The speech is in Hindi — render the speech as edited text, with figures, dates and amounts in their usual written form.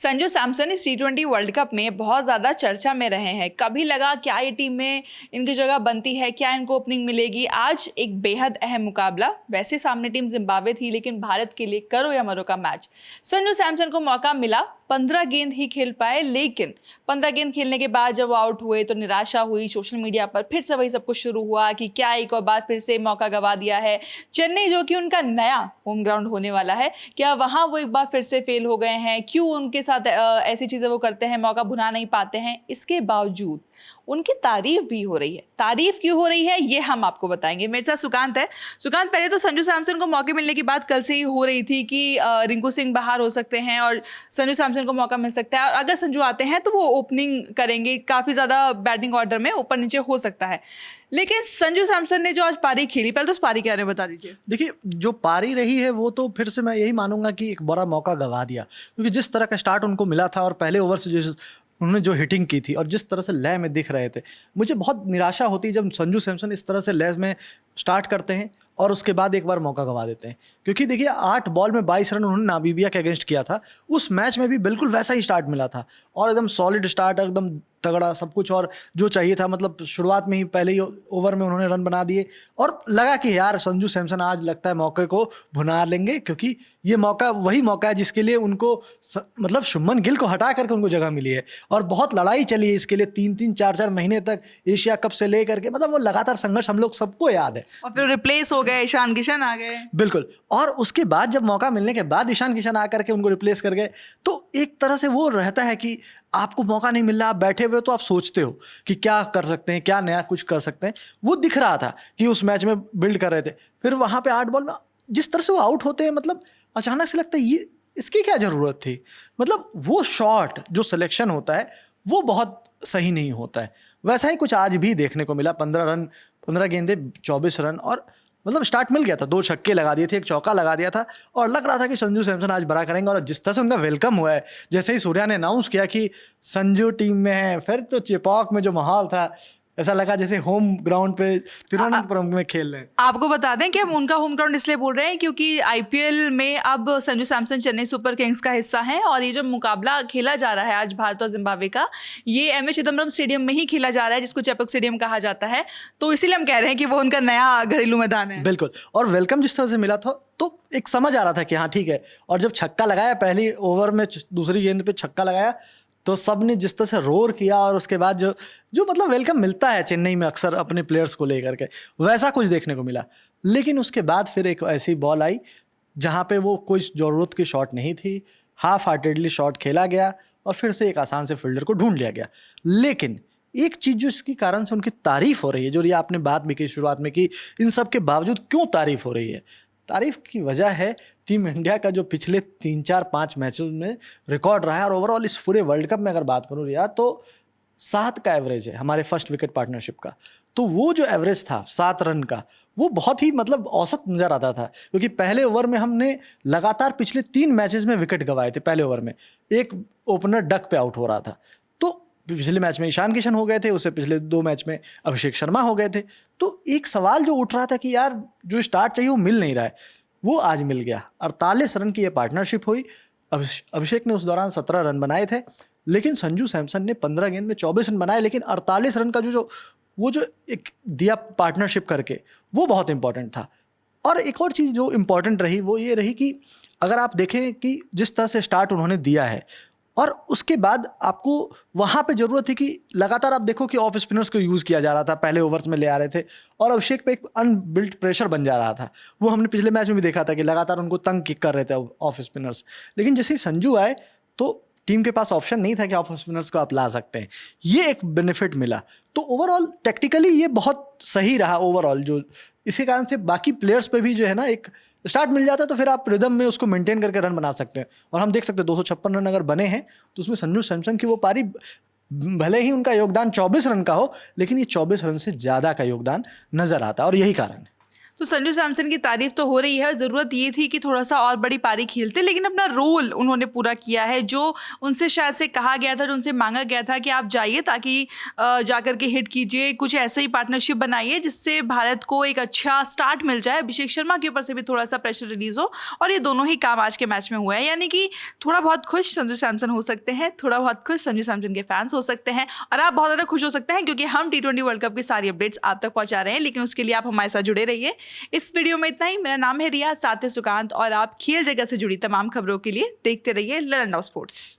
संजू सैमसन इस टी20 वर्ल्ड कप में बहुत ज़्यादा चर्चा में रहे हैं। कभी लगा क्या ये टीम में इनकी जगह बनती है, क्या इनको ओपनिंग मिलेगी। आज एक बेहद अहम मुकाबला, वैसे सामने टीम जिम्बाब्वे थी लेकिन भारत के लिए करो या मरो का मैच। संजू सैमसन को मौका मिला, 15 गेंद ही खेल पाए, लेकिन 15 गेंद खेलने के बाद जब वो आउट हुए तो निराशा हुई। सोशल मीडिया पर फिर से वही सब कुछ शुरू हुआ कि क्या एक और बार फिर से मौका गवा दिया है। चेन्नई जो कि उनका नया होम ग्राउंड होने वाला है, क्या वहां वो एक बार फिर से फेल हो गए हैं? क्यों उनके साथ ऐसी चीजें वो करते हैं, मौका भुना नहीं पाते हैं? इसके बावजूद उनकी तारीफ भी हो रही है। तारीफ क्यों हो रही है ये हम आपको बताएंगे। मेरे साथ सुकांत है। सुकांत, पहले तो संजू सैमसन को मौके मिलने की बात कल से ही हो रही थी कि रिंकू सिंह बाहर हो सकते हैं और संजू सैमसन को मौका मिल सकता है, और अगर संजू आते हैं तो वो ओपनिंग करेंगे। काफी ज्यादा बैटिंग ऑर्डर में ऊपर नीचे हो सकता है, लेकिन संजू सैमसन ने जो आज पारी खेली, पहले तो उस पारी के बारे में बता दीजिए। देखिए, जो पारी रही है वो तो फिर से मैं यही मानूंगा कि एक बड़ा मौका गवा दिया, क्योंकि जिस तरह का स्टार्ट उनको मिला था और पहले ओवर से उन्होंने जो हिटिंग की थी और जिस तरह से लय में दिख रहे थे, मुझे बहुत निराशा होती है जब संजू सैमसन इस तरह से लय में स्टार्ट करते हैं और उसके बाद एक बार मौका गवा देते हैं। क्योंकि देखिए, 8 बॉल में 22 रन उन्होंने नामीबिया के अगेंस्ट किया था। उस मैच में भी बिल्कुल वैसा ही स्टार्ट मिला था और एकदम सॉलिड स्टार्ट, एकदम तगड़ा सब कुछ और जो चाहिए था। मतलब शुरुआत में ही पहले ही ओवर में उन्होंने रन बना दिए और लगा कि यार संजू सैमसन आज लगता है मौके को भुना लेंगे, क्योंकि ये मौका वही मौका है जिसके लिए उनको मतलब शुभमन गिल को हटा करके उनको जगह मिली है। और बहुत लड़ाई चली है इसके लिए, 3-3 4-4 महीने तक एशिया कप से लेकर के, मतलब वो लगातार संघर्ष हम लोग सबको याद है। और फिर रिप्लेस हो गए, ईशान किशन आ गए। बिल्कुल। और उसके बाद जब मौका मिलने के बाद ईशान किशन आकर के उनको रिप्लेस कर गए, तो एक तरह से वो रहता है कि आपको मौका नहीं मिल रहा, आप बैठे हुए तो आप सोचते हो कि क्या कर सकते हैं, क्या नया कुछ कर सकते हैं। वो दिख रहा था कि उस मैच में बिल्ड कर रहे थे। फिर वहां पे 8 बॉल में जिस तरह से वो आउट होते हैं, मतलब अचानक से लगता है ये इसकी क्या जरूरत थी। मतलब वो शॉट जो सिलेक्शन होता है वो बहुत सही नहीं होता है। वैसा ही कुछ आज भी देखने को मिला। 15 रन, 15 गेंदे, 24 रन, और मतलब स्टार्ट मिल गया था। 2 छक्के लगा दिए थे, 1 चौका लगा दिया था और लग रहा था कि संजू सैमसन आज बड़ा करेंगे। और जिस तरह से उनका वेलकम हुआ है, जैसे ही सूर्या ने अनाउंस किया कि संजू टीम में है, फिर तो चेपॉक में जो माहौल था, ऐसा लगा जैसे होम ग्राउंड पे तिरुवनंतपुरम में खेल रहे हैं। आपको बता दें कि हम उनका होम ग्राउंड इसलिए बोल रहे हैं क्योंकि आईपीएल में अब संजू सैमसन चेन्नई सुपर किंग्स का हिस्सा है, और ये जो मुकाबला खेला जा रहा है आज भारत और जिम्बाब्वे का, ये एम ए चिदम्बरम स्टेडियम में ही खेला जा रहा है, जिसको चेपॉक स्टेडियम कहा जाता है। तो इसीलिए हम कह रहे हैं कि वो उनका नया घरेलू मैदान है। बिल्कुल। और वेलकम जिस तरह से मिला था तो एक समझ आ रहा था कि हाँ ठीक है। और जब छक्का लगाया, पहली ओवर में दूसरी गेंद पे छक्का लगाया, तो सब ने जिस तरह से रोर किया, और उसके बाद जो जो मतलब वेलकम मिलता है चेन्नई में अक्सर अपने प्लेयर्स को लेकर के, वैसा कुछ देखने को मिला। लेकिन उसके बाद फिर एक ऐसी बॉल आई जहाँ पे वो कोई ज़रूरत की शॉट नहीं थी, हाफ हार्टेडली शॉट खेला गया और फिर से एक आसान से फील्डर को ढूंढ लिया गया। लेकिन एक चीज़ जो इसके कारण से उनकी तारीफ हो रही है, जो ये आपने बात भी की शुरुआत में कि इन सब के बावजूद क्यों तारीफ हो रही है, तारीफ की वजह है टीम इंडिया का जो पिछले 3-4-5 मैचों में रिकॉर्ड रहा है। और ओवरऑल इस पूरे वर्ल्ड कप में अगर बात करूँ रिया, तो 7 का एवरेज है हमारे फर्स्ट विकेट पार्टनरशिप का। तो वो जो एवरेज था 7 रन का, वो बहुत ही मतलब औसत नज़र आता था, क्योंकि पहले ओवर में हमने लगातार पिछले 3 मैचेस में विकेट गंवाए थे। पहले ओवर में एक ओपनर डक पे आउट हो रहा था, तो पिछले मैच में ईशान किशन हो गए थे, उससे पिछले 2 मैच में अभिषेक शर्मा हो गए थे। तो एक सवाल जो उठ रहा था कि यार जो स्टार्ट चाहिए वो मिल नहीं रहा है, वो आज मिल गया। 48 रन की ये पार्टनरशिप हुई। अभिषेक ने उस दौरान 17 रन बनाए थे, लेकिन संजू सैमसन ने 15 गेंद में 24 रन बनाए। लेकिन 48 रन का वो जो एक दिया पार्टनरशिप करके, वो बहुत इंपॉर्टेंट था। और एक और चीज़ जो इम्पॉर्टेंट रही वो ये रही कि अगर आप देखें कि जिस तरह से स्टार्ट उन्होंने दिया है, और उसके बाद आपको वहाँ पे ज़रूरत थी कि लगातार आप देखो कि ऑफ स्पिनर्स को यूज़ किया जा रहा था, पहले ओवर्स में ले आ रहे थे, और अभिषेक पे एक अनबिल्ट प्रेशर बन जा रहा था। वो हमने पिछले मैच में भी देखा था कि लगातार उनको तंग किक कर रहे थे ऑफ स्पिनर्स। लेकिन जैसे ही संजू आए तो टीम के पास ऑप्शन नहीं था कि ऑफ स्पिनर्स को आप ला सकते हैं, ये एक बेनिफिट मिला। तो ओवरऑल टेक्टिकली ये बहुत सही रहा ओवरऑल। जो इसी कारण से बाकी प्लेयर्स पे भी जो है ना एक स्टार्ट मिल जाता है, तो फिर आप रिदम में उसको मेंटेन करके रन बना सकते हैं। और हम देख सकते हैं 256 रन अगर बने हैं तो उसमें संजू सैमसन की वो पारी, भले ही उनका योगदान 24 रन का हो, लेकिन ये 24 रन से ज़्यादा का योगदान नज़र आता है, और यही कारण है। तो संजू सैमसन की तारीफ तो हो रही है, ज़रूरत ये थी कि थोड़ा सा और बड़ी पारी खेलते, लेकिन अपना रोल उन्होंने पूरा किया है। जो उनसे शायद से कहा गया था, जो उनसे मांगा गया था कि आप जाइए ताकि जाकर के हिट कीजिए, कुछ ऐसे ही पार्टनरशिप बनाइए जिससे भारत को एक अच्छा स्टार्ट मिल जाए, अभिषेक शर्मा के ऊपर से भी थोड़ा सा प्रेशर रिलीज हो, और ये दोनों ही काम आज के मैच में हुआ है। यानी कि थोड़ा बहुत खुश संजू सैमसन हो सकते हैं, थोड़ा बहुत खुश संजू सैमसन के फैंस हो सकते हैं, और आप बहुत ज़्यादा खुश हो सकते हैं क्योंकि हम T20 वर्ल्ड कप की सारी अपडेट्स आप तक पहुंचा रहे हैं। लेकिन उसके लिए आप हमारे साथ जुड़े रहिए। इस वीडियो में इतना ही। मेरा नाम है रिया, साथ है सुकांत, और आप खेल जगत से जुड़ी तमाम खबरों के लिए देखते रहिए ललन स्पोर्ट्स।